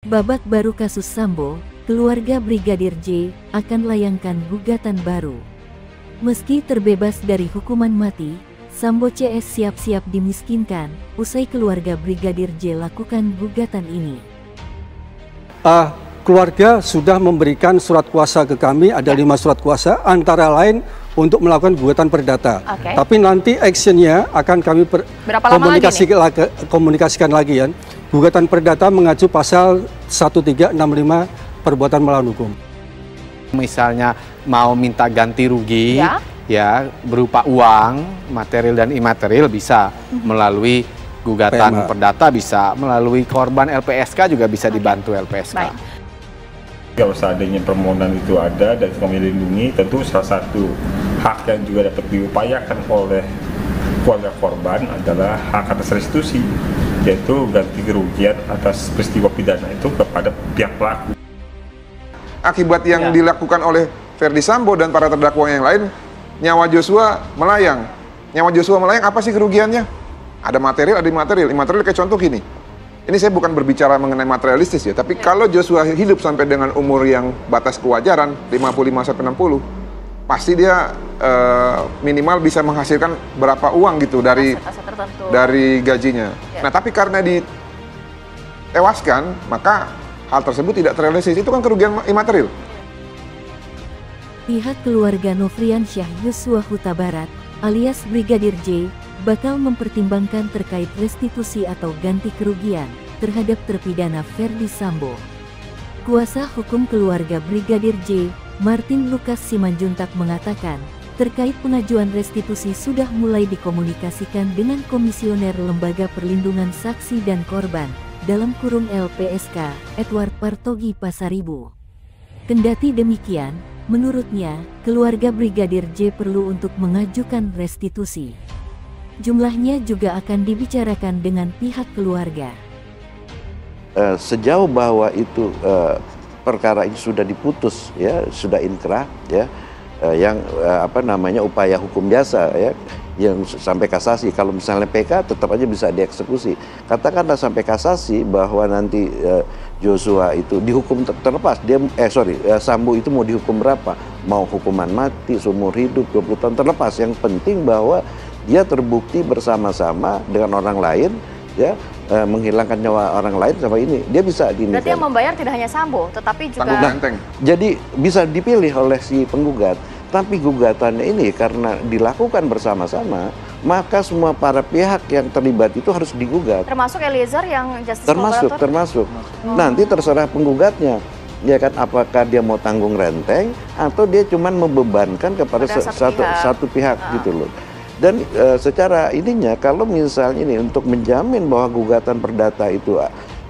Babak baru kasus Sambo, keluarga Brigadir J akan layangkan gugatan baru. Meski terbebas dari hukuman mati, Sambo CS siap-siap dimiskinkan usai keluarga Brigadir J lakukan gugatan ini. Keluarga sudah memberikan surat kuasa ke kami, ada 5 surat kuasa, antara lain untuk melakukan gugatan perdata. Tapi nanti actionnya akan kami komunikasikan lagi ya. Gugatan perdata mengacu pasal 1365 perbuatan melawan hukum. Misalnya mau minta ganti rugi, ya berupa uang, material dan imaterial bisa melalui gugatan perdata, bisa melalui korban LPSK juga bisa dibantu LPSK. Kalau seandainya permohonan itu ada dan kami lindungi, tentu salah satu hak yang juga dapat diupayakan oleh keluarga korban adalah hak atas restitusi, yaitu ganti kerugian atas peristiwa pidana itu kepada pihak pelaku. Akibat yang dilakukan oleh Ferdi Sambo dan para terdakwa yang lain, nyawa Joshua melayang. Nyawa Joshua melayang, apa sih kerugiannya? Ada material, ada imaterial. Imaterial kayak contoh gini. Ini saya bukan berbicara mengenai materialistis ya, tapi kalau Joshua hidup sampai dengan umur yang batas kewajaran 55-60, pasti dia minimal bisa menghasilkan berapa uang gitu dari gajinya. Nah, tapi karena ditewaskan, maka hal tersebut tidak terrealisasi. Itu kan kerugian imaterial. Pihak keluarga Nofriansyah Yosua Huta Barat alias Brigadir J bakal mempertimbangkan terkait restitusi atau ganti kerugian terhadap terpidana Ferdi Sambo. Kuasa hukum keluarga Brigadir J, Martin Lukas Simanjuntak mengatakan, terkait pengajuan restitusi sudah mulai dikomunikasikan dengan Komisioner Lembaga Perlindungan Saksi dan Korban dalam kurung LPSK, Edward Partogi Pasaribu. Kendati demikian, menurutnya, keluarga Brigadir J perlu untuk mengajukan restitusi. Jumlahnya juga akan dibicarakan dengan pihak keluarga. Sejauh bahwa itu perkara ini sudah diputus, ya, sudah inkrah, ya, yang upaya hukum biasa, ya, yang sampai kasasi. Kalau misalnya PK tetap aja bisa dieksekusi. Katakanlah sampai kasasi bahwa nanti Joshua itu dihukum terlepas, Sambo itu mau dihukum berapa? Mau hukuman mati, seumur hidup, 20 tahun terlepas. Yang penting bahwa dia terbukti bersama-sama dengan orang lain, ya, menghilangkan nyawa orang lain sama ini. Dia bisa dinilai. Berarti yang membayar tidak hanya Sambo, tetapi juga Banteng. Jadi bisa dipilih oleh si penggugat. Tapi gugatannya ini karena dilakukan bersama-sama, maka semua para pihak yang terlibat itu harus digugat. Termasuk Eliezer yang justice collaborator? Termasuk. Nanti terserah penggugatnya. Ya kan, apakah dia mau tanggung renteng atau dia cuma membebankan kepada satu pihak gitu loh. Dan secara ininya, kalau misalnya ini untuk menjamin bahwa gugatan perdata itu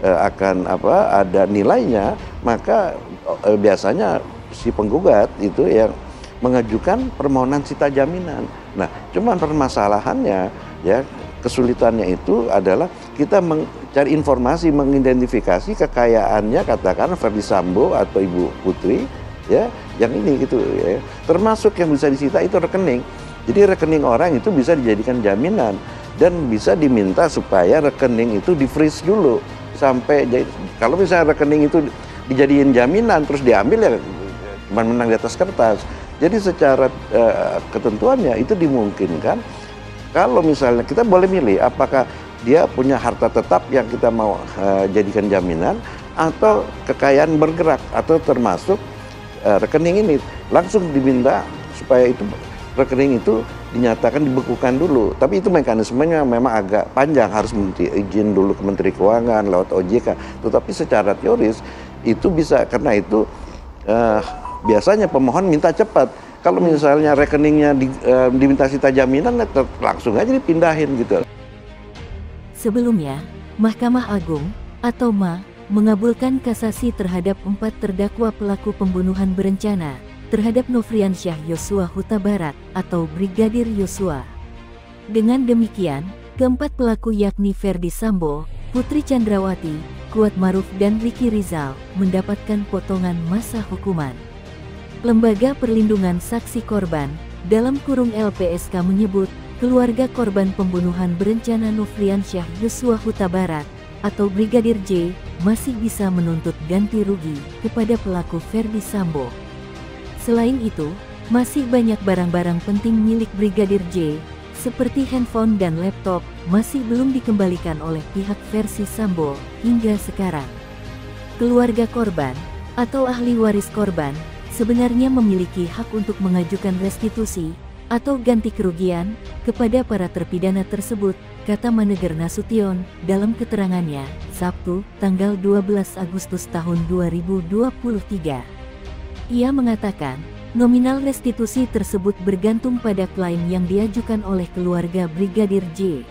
akan ada nilainya, maka biasanya si penggugat itu yang mengajukan permohonan sita jaminan. Nah, cuman permasalahannya, ya, kesulitannya itu adalah kita mencari informasi, mengidentifikasi kekayaannya, katakan Ferdi Sambo atau Ibu Putri, ya, yang ini gitu, ya. Termasuk yang bisa disita itu rekening. Jadi rekening orang itu bisa dijadikan jaminan dan bisa diminta supaya rekening itu di-freeze dulu sampai, kalau misalnya rekening itu dijadiin jaminan terus diambil, ya cuma menang di atas kertas. Jadi secara ketentuannya itu dimungkinkan kalau misalnya kita boleh milih apakah dia punya harta tetap yang kita mau jadikan jaminan atau kekayaan bergerak, atau termasuk rekening ini langsung diminta supaya itu rekening itu dinyatakan dibekukan dulu. Tapi itu mekanismenya memang agak panjang, harus izin dulu ke Menteri Keuangan lewat OJK. Tetapi secara teoris itu bisa, karena itu biasanya pemohon minta cepat. Kalau misalnya rekeningnya diminta sita jaminan, langsung aja dipindahin gitu. Sebelumnya, Mahkamah Agung atau MA mengabulkan kasasi terhadap 4 terdakwa pelaku pembunuhan berencana terhadap Nofriansyah Yosua Huta Barat atau Brigadir Yosua. Dengan demikian, keempat pelaku yakni Ferdi Sambo, Putri Chandrawati, Kuat Maruf dan Ricky Rizal mendapatkan potongan masa hukuman. Lembaga Perlindungan Saksi Korban dalam kurung LPSK menyebut keluarga korban pembunuhan berencana Nofriansyah Yosua Huta Barat atau Brigadir J masih bisa menuntut ganti rugi kepada pelaku Ferdi Sambo. Selain itu, masih banyak barang-barang penting milik Brigadir J, seperti handphone dan laptop, masih belum dikembalikan oleh pihak Verdi Sambo hingga sekarang. Keluarga korban atau ahli waris korban sebenarnya memiliki hak untuk mengajukan restitusi atau ganti kerugian kepada para terpidana tersebut, kata Maneger Nasution dalam keterangannya Sabtu, tanggal 12 Agustus tahun 2023. Ia mengatakan, nominal restitusi tersebut bergantung pada klaim yang diajukan oleh keluarga Brigadir J.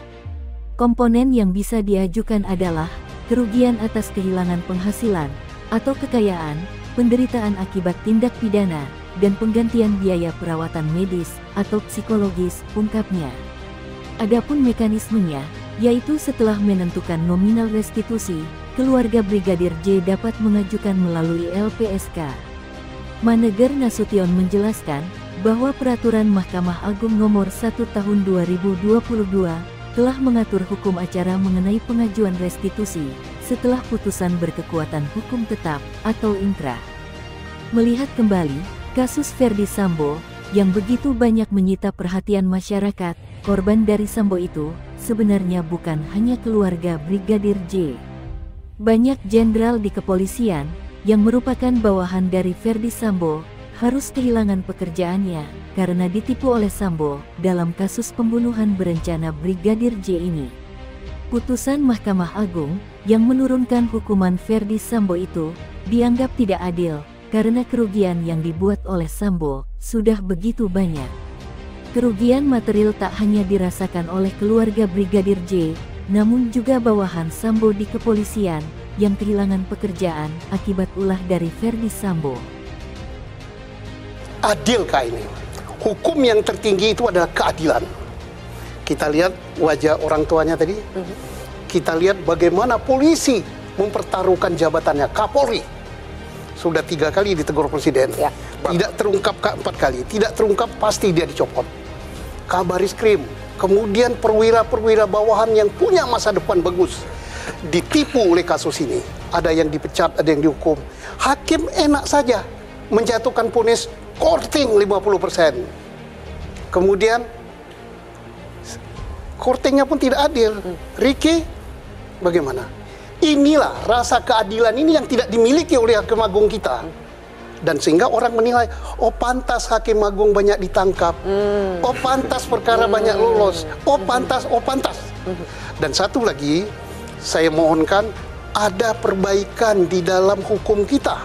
Komponen yang bisa diajukan adalah kerugian atas kehilangan penghasilan atau kekayaan, penderitaan akibat tindak pidana, dan penggantian biaya perawatan medis atau psikologis, ungkapnya. Adapun mekanismenya, yaitu setelah menentukan nominal restitusi, keluarga Brigadir J dapat mengajukan melalui LPSK. Maneger Nasution menjelaskan bahwa Peraturan Mahkamah Agung Nomor 1 Tahun 2022 telah mengatur hukum acara mengenai pengajuan restitusi setelah putusan berkekuatan hukum tetap atau inkrah. Melihat kembali kasus Ferdi Sambo yang begitu banyak menyita perhatian masyarakat, korban dari Sambo itu sebenarnya bukan hanya keluarga Brigadir J. Banyak jenderal di kepolisian yang merupakan bawahan dari Ferdi Sambo harus kehilangan pekerjaannya karena ditipu oleh Sambo dalam kasus pembunuhan berencana Brigadir J ini. Putusan Mahkamah Agung yang menurunkan hukuman Ferdi Sambo itu dianggap tidak adil karena kerugian yang dibuat oleh Sambo sudah begitu banyak. Kerugian material tak hanya dirasakan oleh keluarga Brigadir J, namun juga bawahan Sambo di kepolisian yang kehilangan pekerjaan akibat ulah dari Ferdi Sambo. Adilkah ini? Hukum yang tertinggi itu adalah keadilan. Kita lihat wajah orang tuanya tadi. Kita lihat bagaimana polisi mempertaruhkan jabatannya. Kapolri sudah 3 kali ditegur presiden. Ya. Tidak terungkap 4 kali. Tidak terungkap pasti dia dicopot. Kabaris-Krim, kemudian perwira-perwira bawahan yang punya masa depan bagus ditipu oleh kasus ini. Ada yang dipecat, ada yang dihukum. Hakim enak saja menjatuhkan vonis korting 50%. Kemudian kortingnya pun tidak adil. Ricky, bagaimana? Inilah rasa keadilan ini yang tidak dimiliki oleh Hakim Agung kita. Dan sehingga orang menilai, oh pantas Hakim Agung banyak ditangkap. Oh pantas perkara banyak lolos. Oh pantas, oh pantas. Dan satu lagi, saya mohonkan ada perbaikan di dalam hukum kita.